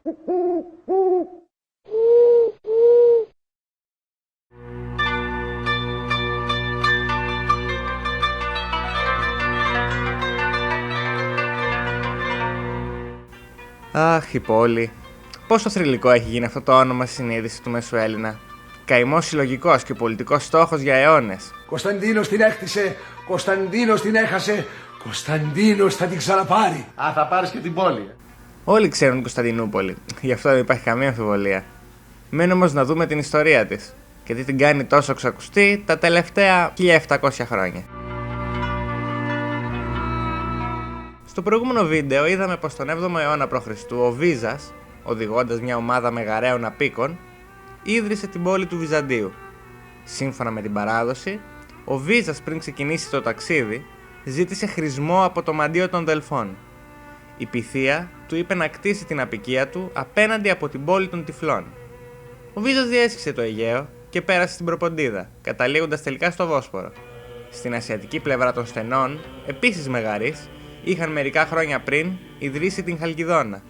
Αχ, η πόλη. Πόσο θρυλικό έχει γίνει αυτό το όνομα στη συνείδηση του Μεσοέλληνα. Καημός συλλογικός και πολιτικός στόχος για αιώνες. Κωνσταντίνος την έκτισε, Κωνσταντίνος την έχασε, Κωνσταντίνος θα την ξαναπάρει. Α, θα πάρεις και την πόλη. Όλοι ξέρουν την Κωνσταντινούπολη, γι' αυτό δεν υπάρχει καμία αμφιβολία. Μένει όμως να δούμε την ιστορία της και τι την κάνει τόσο ξακουστή τα τελευταία 1700 χρόνια. Στο προηγούμενο βίντεο είδαμε πως τον 7ο αιώνα π.Χ. ο Βίζας, οδηγώντας μια ομάδα μεγαρέων απίκων, ίδρυσε την πόλη του Βυζαντίου. Σύμφωνα με την παράδοση, ο Βίζας πριν ξεκινήσει το ταξίδι, ζήτησε χρησμό από το μαντίο των Δελφών. Η Pythia του είπε να κτίσει την αποικία του απέναντι από την πόλη των Τυφλών. Ο Βίζας διέσχισε το Αιγαίο και πέρασε στην Προποντίδα, καταλήγοντας τελικά στο Βόσπορο. Στην ασιατική πλευρά των στενών, επίσης μεγαρείς, είχαν μερικά χρόνια πριν ιδρύσει την Χαλκιδόνα.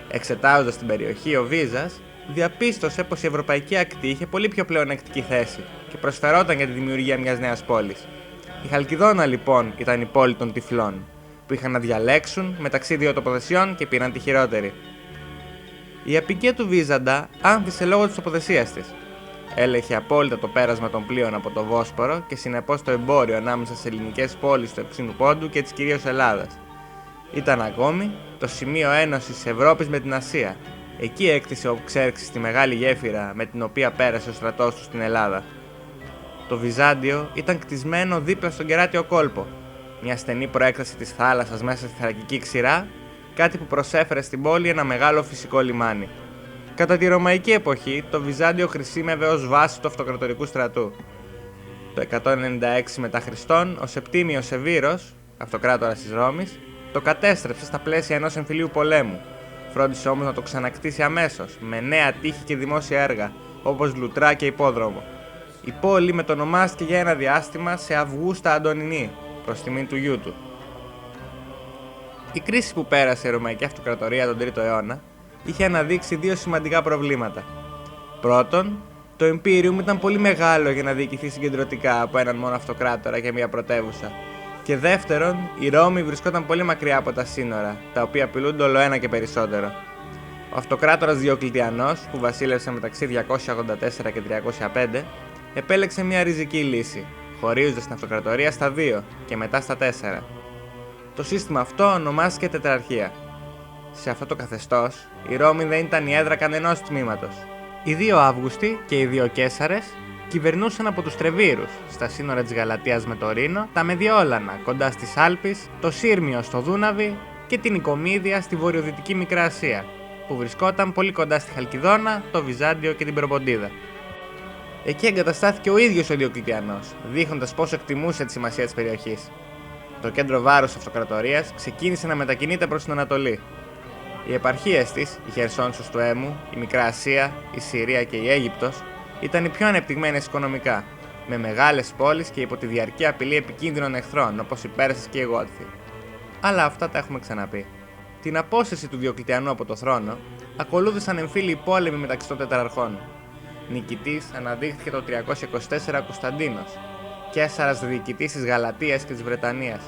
Εξετάζοντας την περιοχή, ο Βίζας διαπίστωσε πως η ευρωπαϊκή ακτή είχε πολύ πιο πλεονεκτική θέση και προσφερόταν για τη δημιουργία μιας νέας πόλης. Η Χαλκιδόνα λοιπόν ήταν η πόλη των Τυφλών, που είχαν να διαλέξουν μεταξύ δύο τοποθεσιών και πήραν τη χειρότερη. Η αποικία του Βίζαντα άνθησε λόγω της τοποθεσίας της. Έλεγχε απόλυτα το πέρασμα των πλοίων από το Βόσπορο και συνεπώς το εμπόριο ανάμεσα σε ελληνικές πόλεις του Ευξήνου Πόντου και της κυρίως Ελλάδας. Ήταν ακόμη το σημείο ένωσης της Ευρώπης με την Ασία. Εκεί έκτισε ο Ξέρξης τη μεγάλη γέφυρα με την οποία πέρασε ο στρατός του στην Ελλάδα. Το Βυζάντιο ήταν κτισμένο δίπλα στον κεράτιο κόλπο, μια στενή προέκταση της θάλασσας μέσα στη θρακική ξηρά, κάτι που προσέφερε στην πόλη ένα μεγάλο φυσικό λιμάνι. Κατά τη Ρωμαϊκή εποχή, το Βυζάντιο χρησιμεύε ως βάση του αυτοκρατορικού στρατού. Το 196 μετά Χριστόν, ο Σεπτίμιος Σεβύρος, αυτοκράτορας της Ρώμης, το κατέστρεψε στα πλαίσια ενός εμφυλίου πολέμου. Φρόντισε όμως να το ξανακτήσει αμέσως, με νέα τείχη και δημόσια έργα, όπως λουτρά και υπόδρομο. Η πόλη μετονομάστηκε για ένα διάστημα σε Αυγούστα Αντωνινή, προς τιμήν του γιού του. Η κρίση που πέρασε η Ρωμαϊκή Αυτοκρατορία τον 3ο αιώνα είχε αναδείξει δύο σημαντικά προβλήματα. Πρώτον, το Imperium ήταν πολύ μεγάλο για να διοικηθεί συγκεντρωτικά από έναν μόνο αυτοκράτορα και μια πρωτεύουσα. Και δεύτερον, η Ρώμη βρισκόταν πολύ μακριά από τα σύνορα, τα οποία απειλούνται όλο ένα και περισσότερο. Ο αυτοκράτορας Διοκλητιανός, που βασίλευσε μεταξύ 284 και 305, επέλεξε μια ριζική λύση, χωρίζοντας την αυτοκρατορία στα 2 και μετά στα 4. Το σύστημα αυτό ονομάστηκε Τετραρχία. Σε αυτό το καθεστώς, η Ρώμη δεν ήταν η έδρα κανενός τμήματος. Οι δύο Αύγουστοι και οι δύο Καίσαρες κυβερνούσαν από τους Τρεβίρους, στα σύνορα της Γαλατίας με το Ρήνο, τα Μεδιόλανα κοντά στις Άλπεις, το Σύρμιο στο Δούναβι και την Οικομίδια στη βορειοδυτική Μικρά Ασία, που βρισκόταν πολύ κοντά στη Χαλκιδόνα, το Βυζάντιο και την Προποντίδα. Εκεί εγκαταστάθηκε ο ίδιος ο Διοκλητιανός, δείχνοντας πόσο εκτιμούσε τη σημασία της περιοχής. Το κέντρο βάρους της αυτοκρατορίας ξεκίνησε να μετακινείται προς την Ανατολή. Οι επαρχίες της, η Χερσόνησος του Έμμου, η Μικρά Ασία, η Συρία και η Αίγυπτος, ήταν οι πιο ανεπτυγμένες οικονομικά, με μεγάλες πόλεις και υπό τη διαρκή απειλή επικίνδυνων εχθρών όπως οι Πέρσες και οι Γότθοι. Αλλά αυτά τα έχουμε ξαναπεί. Την απόσυρση του Διοκλητιανού από το θρόνο ακολούθησαν εμφύλιοι πόλεμοι μεταξύ των τετραρχών. Νικητής αναδείχθηκε το 324 Κωνσταντίνος, Καίσαρας διοικητής της Γαλατίας και της Βρετανίας.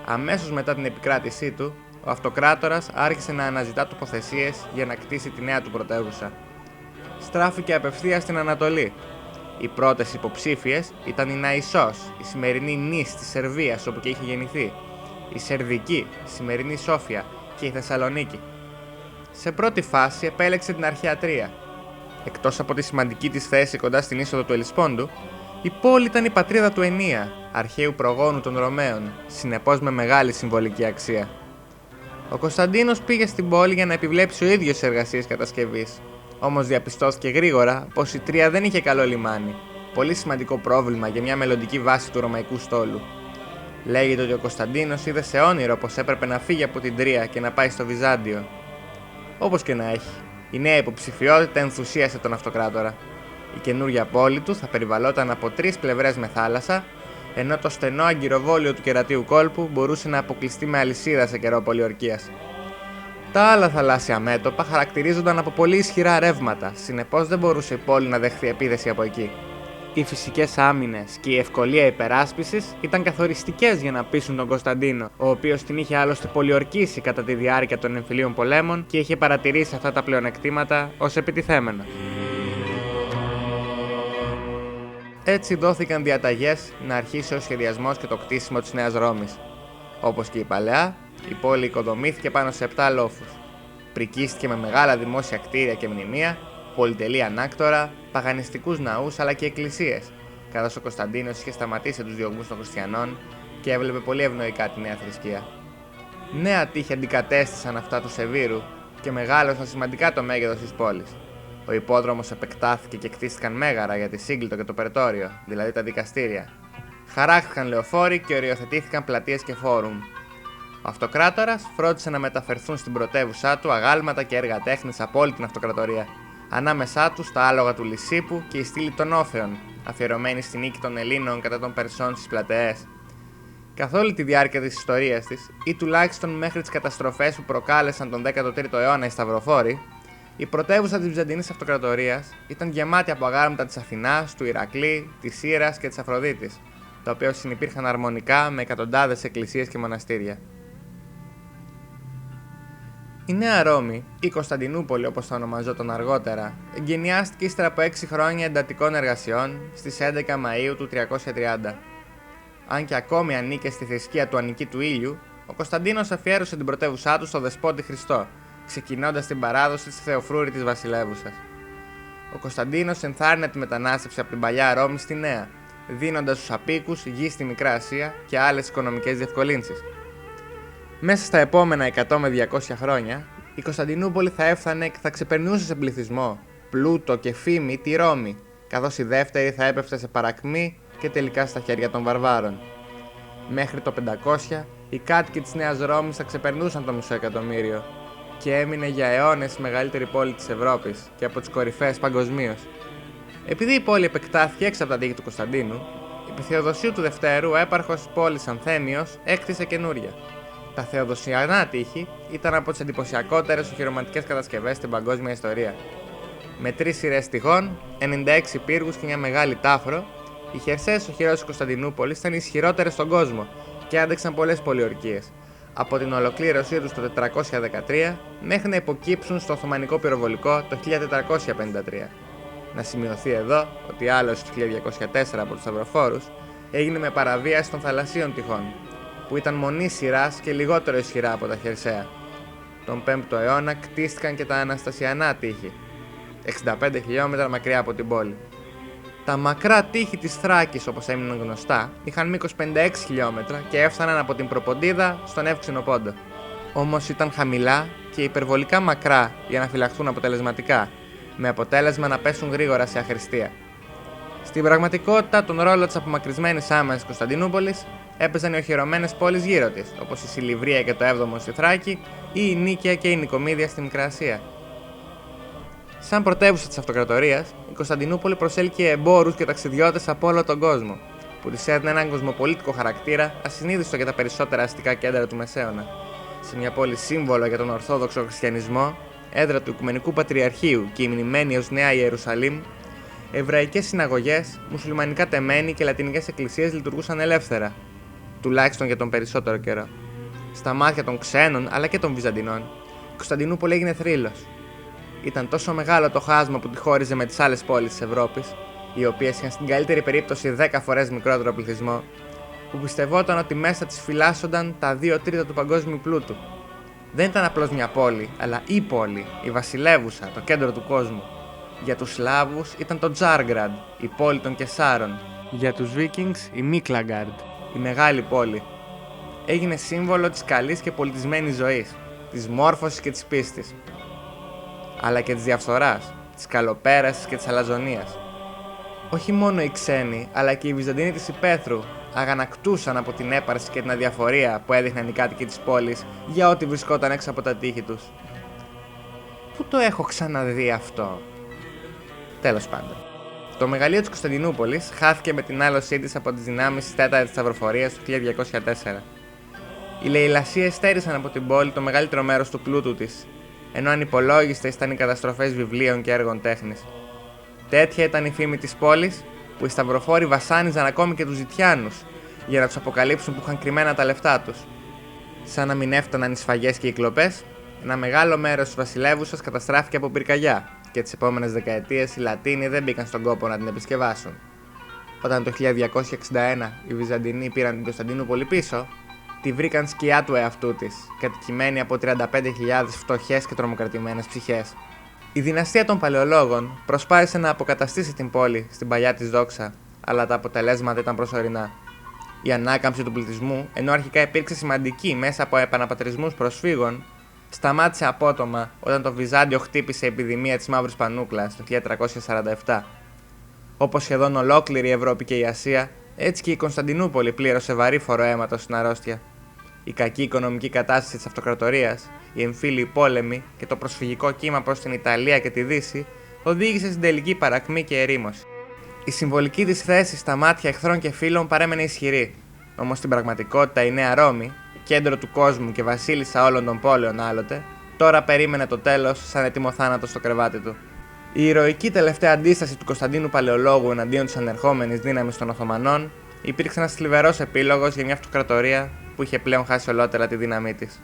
Αμέσως μετά την επικράτησή του, ο αυτοκράτορας άρχισε να αναζητά τοποθεσίες για να κτίσει τη νέα του πρωτεύουσα. Στράφηκε απευθείας στην Ανατολή. Οι πρώτες υποψήφιες ήταν η Ναϊσός, η σημερινή Νης της Σερβίας όπου και είχε γεννηθεί, η Σερβική, η σημερινή Σόφια και η Θεσσαλονίκη. Σε πρώτη φάση επέλεξε την Αρχαιατρία. Εκτός από τη σημαντική της θέση κοντά στην είσοδο του Ελισπόντου, η πόλη ήταν η πατρίδα του Ενία, αρχαίου προγόνου των Ρωμαίων, συνεπώς με μεγάλη συμβολική αξία. Ο Κωνσταντίνος πήγε στην πόλη για να επιβλέψει ο ίδιος εργασίες κατασκευής. Όμως διαπιστώθηκε γρήγορα πως η Τρία δεν είχε καλό λιμάνι, πολύ σημαντικό πρόβλημα για μια μελλοντική βάση του Ρωμαϊκού στόλου. Λέγεται ότι ο Κωνσταντίνος είδε σε όνειρο πως έπρεπε να φύγει από την Τρία και να πάει στο Βυζάντιο. Όπως και να έχει, η νέα υποψηφιότητα ενθουσίασε τον αυτοκράτορα. Η καινούργια πόλη του θα περιβαλλόταν από 3 πλευρές με θάλασσα, ενώ το στενό αγκυροβόλιο του κερατίου κόλπου μπορούσε να αποκλειστεί με αλυσίδα σε καιρό πολιορκίας. Τα άλλα θαλάσσια μέτωπα χαρακτηρίζονταν από πολύ ισχυρά ρεύματα, συνεπώς δεν μπορούσε η πόλη να δεχθεί επίθεση από εκεί. Οι φυσικές άμυνες και η ευκολία υπεράσπισης ήταν καθοριστικές για να πείσουν τον Κωνσταντίνο, ο οποίος την είχε άλλωστε πολιορκήσει κατά τη διάρκεια των εμφυλίων πολέμων και είχε παρατηρήσει αυτά τα πλεονεκτήματα ως επιτιθέμενο. Έτσι δόθηκαν διαταγές να αρχίσει ο σχεδιασμός και το κτίσιμο της Νέας Ρώμης. Όπως και η παλαιά, η πόλη οικοδομήθηκε πάνω σε 7 λόφους. Πρικίστηκε με μεγάλα δημόσια κτίρια και μνημεία, πολυτελή ανάκτορα, παγανιστικούς ναούς αλλά και εκκλησίες, καθώς ο Κωνσταντίνος είχε σταματήσει τους διωγμούς των χριστιανών και έβλεπε πολύ ευνοϊκά τη νέα θρησκεία. Νέα τείχη αντικατέστησαν αυτά του Σεβίρου και μεγάλωσαν σημαντικά το μέγεθος της πόλης. Ο υπόδρομος επεκτάθηκε και κτίστηκαν μέγαρα για τη Σύγκλιτο και το Περτόριο, δηλαδή τα δικαστήρια. Χαράχτηκαν λεωφόροι και οριοθετήθηκαν πλατείες και φόρουμ. Ο αυτοκράτορας φρόντισε να μεταφερθούν στην πρωτεύουσά του αγάλματα και έργα τέχνης από όλη την αυτοκρατορία. Ανάμεσά τους τα άλογα του Λυσίππου και η στήλη των Όφεων, αφιερωμένη στη νίκη των Ελλήνων κατά των Περσών στις πλατεές. Καθ' όλη τη διάρκεια της ιστορίας της, ή τουλάχιστον μέχρι τις καταστροφές που προκάλεσαν τον 13ο αιώνα οι Σταυροφόροι, η πρωτεύουσα της Βυζαντινής Αυτοκρατορίας ήταν γεμάτη από αγάλματα της Αθηνάς, του Ηρακλή, της Ήρας και της Αφροδίτης, τα οποία συνυπήρχαν αρμονικά με εκατοντάδες εκκλησίες και μοναστήρια. Η Νέα Ρώμη, ή Κωνσταντινούπολη όπως θα ονομαζόταν αργότερα, εγκαινιάστηκε ύστερα από 6 χρόνια εντατικών εργασιών στις 11 Μαΐου του 330. Αν και ακόμη ανήκε στη θρησκεία του ανικήτου ήλιου, ο Κωνσταντίνος αφιέρωσε την πρωτεύουσά του στο δεσπότη Χριστό, ξεκινώντας την παράδοση της Θεοφρούρητης βασιλεύουσας. Ο Κωνσταντίνος ενθάρρυνε τη μετανάστευση από την παλιά Ρώμη στη Νέα, δίνοντας στους απίκους γη στη Μικρά Ασία και άλλες οικονομικές διευκολύνσεις. Μέσα στα επόμενα 100 με 200 χρόνια, η Κωνσταντινούπολη θα έφτανε και θα ξεπερνούσε σε πληθυσμό, πλούτο και φήμη τη Ρώμη, καθώς η δεύτερη θα έπεφτε σε παρακμή και τελικά στα χέρια των βαρβάρων. Μέχρι το 500, οι κάτοικοι της Νέας Ρώμης θα ξεπερνούσαν το μισό εκατομμύριο και έμεινε για αιώνες η μεγαλύτερη πόλη της Ευρώπης και από τις κορυφαίες παγκοσμίως. Επειδή η πόλη επεκτάθηκε έξω από τα τείχη του Κωνσταντίνου, επί Θεοδοσίου του Δευτέρου, ο έπαρχος της πόλης Ανθέμιος έκτισε καινούρια. Τα θεοδοσιανά τείχη ήταν από τις εντυπωσιακότερες οχυρωματικές κατασκευές στην παγκόσμια ιστορία. Με 3 σειρές τειχών, 96 πύργους και μια μεγάλη τάφρο, οι χερσαίες οχυρώσεις της Κωνσταντινούπολης ήταν οι ισχυρότερες στον κόσμο και άντεξαν πολλές πολιορκίες, από την ολοκλήρωσή τους το 413 μέχρι να υποκύψουν στο Οθωμανικό πυροβολικό το 1453. Να σημειωθεί εδώ ότι η άλωση του 1204 από τους Σταυροφόρους έγινε με παραβίαση των θαλασσίων τειχών, που ήταν μονής σειράς και λιγότερο ισχυρά από τα χερσαία. Τον 5ο αιώνα κτίστηκαν και τα Αναστασιανά τείχη, 65 χιλιόμετρα μακριά από την πόλη. Τα μακρά τείχη της Θράκης, όπως έμειναν γνωστά, είχαν μήκος 56 χιλιόμετρα και έφταναν από την Προποντίδα στον Εύξηνο Πόντο. Όμως ήταν χαμηλά και υπερβολικά μακρά για να φυλαχθούν αποτελεσματικά, με αποτέλεσμα να πέσουν γρήγορα σε αχρηστία. Στην πραγματικότητα, τον ρόλο της απομακρυσμένης άμεσης Κωνσταντινούπολης έπαιζαν οι οχυρωμένες πόλεις γύρω της, όπως η Σιλιβρία και το 7ο στη Θράκη ή η Νίκαια και η Νικομίδια στη Μικρά Ασία. Σαν πρωτεύουσα της αυτοκρατορίας, η Κωνσταντινούπολη προσέλκυε εμπόρους και ταξιδιώτες από όλο τον κόσμο, που της έδινε έναν κοσμοπολίτικο χαρακτήρα ασυνείδηστο για τα περισσότερα αστικά κέντρα του Μεσαίωνα. Σε μια πόλη σύμβολο για τον Ορθόδοξο Χριστιανισμό, έδρα του Οικουμενικού Πατριαρχείου και ημνημένη ως Νέα Ιερουσαλήμ, εβραϊκές συναγωγές, μουσουλμανικά τεμένοι και λατινικές εκκλησίες λειτουργούσαν ελεύθερα, τουλάχιστον για τον περισσότερο καιρό. Στα μάτια των ξένων αλλά και των Βυζαντινών, η Κωνσταντινούπολη έγινε θρύλος. Ήταν τόσο μεγάλο το χάσμα που τη χώριζε με τις άλλες πόλεις της Ευρώπης, οι οποίες είχαν στην καλύτερη περίπτωση 10 φορές μικρότερο πληθυσμό, που πιστευόταν ότι μέσα της φυλάσσονταν τα 2 τρίτα του παγκόσμιου πλούτου. Δεν ήταν απλώς μια πόλη, αλλά η πόλη, η βασιλεύουσα, το κέντρο του κόσμου. Για τους Σλάβους ήταν το Τζάργκραντ, η πόλη των Κεσάρων. Για τους Βίκινγκς η Μίκλαγκαρντ, η μεγάλη πόλη. Έγινε σύμβολο της καλής και πολιτισμένης ζωής, της μόρφωσης και της πίστης. Αλλά και της διαφθοράς, της καλοπέρασης και της αλαζονίας. Όχι μόνο οι ξένοι, αλλά και οι Βυζαντινοί της Υπαίθρου αγανακτούσαν από την έπαρση και την αδιαφορία που έδειχναν οι κάτοικοι της πόλης για ό,τι βρισκόταν έξω από τα τείχη τους. Πού το έχω ξαναδεί αυτό? Τέλος πάντων. Το μεγαλείο της Κωνσταντινούπολης χάθηκε με την άλωσή της από τις δυνάμεις της 4ης Σταυροφορίας του 1204. Οι λαιλασίες στέρισαν από την πόλη το μεγαλύτερο μέρος του πλούτου της, ενώ ανυπολόγιστες ήταν οι καταστροφές βιβλίων και έργων τέχνης. Τέτοια ήταν η φήμη της πόλης, που οι σταυροφόροι βασάνιζαν ακόμη και τους ζητιάνους για να τους αποκαλύψουν που είχαν κρυμμένα τα λεφτά τους. Σαν να μην έφταναν οι σφαγές και οι κλοπές, ένα μεγάλο μέρος της βασιλεύουσας καταστράφηκε από πυρκαγιά και τις επόμενες δεκαετίες οι Λατίνοι δεν μπήκαν στον κόπο να την επισκευάσουν. Όταν το 1261 οι Βυζαντινοί πήραν την Κωνσταντινούπολη πίσω, τη βρήκαν σκιά του εαυτού της, κατοικημένη από 35.000 φτωχές και τρομοκρατημένες ψυχές. Η δυναστεία των Παλαιολόγων προσπάθησε να αποκαταστήσει την πόλη στην παλιά της δόξα, αλλά τα αποτελέσματα ήταν προσωρινά. Η ανάκαμψη του πληθυσμού, ενώ αρχικά υπήρξε σημαντική μέσα από επαναπατρισμούς προσφύγων, σταμάτησε απότομα όταν το Βυζάντιο χτύπησε η επιδημία της Μαύρης Πανούκλας το 1347. Όπως σχεδόν ολόκληρη η Ευρώπη και η Ασία, έτσι και η Κωνσταντινούπολη πλήρωσε βαρύ φόρο αίματος στην αρρώστια. Η κακή οικονομική κατάσταση της αυτοκρατορίας, οι εμφύλιοι πόλεμοι και το προσφυγικό κύμα προς την Ιταλία και τη Δύση οδήγησε στην τελική παρακμή και ερήμωση. Η συμβολική της θέση στα μάτια εχθρών και φίλων παρέμενε ισχυρή, όμως στην πραγματικότητα η Νέα Ρώμη, κέντρο του κόσμου και βασίλισσα όλων των πόλεων άλλοτε, τώρα περίμενε το τέλος σαν έτοιμο θάνατο στο κρεβάτι του. Η ηρωική τελευταία αντίσταση του Κωνσταντίνου Παλαιολόγου εναντίον της ανερχόμενης δύναμης των Οθωμανών υπήρξε ένας θλιβερός επίλογος για μια αυτοκρατορία που είχε πλέον χάσει ολότερα τη δύναμή της.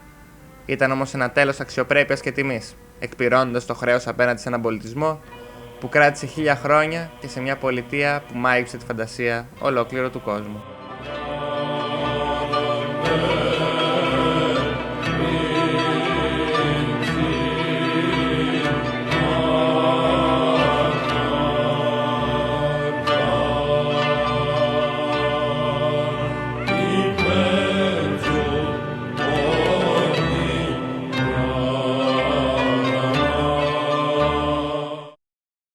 Ήταν όμως ένα τέλος αξιοπρέπειας και τιμής, εκπληρώνοντας το χρέος απέναντι σε έναν πολιτισμό που κράτησε 1000 χρόνια και σε μια πολιτεία που μάγειψε τη φαντασία ολόκληρου του κόσμου.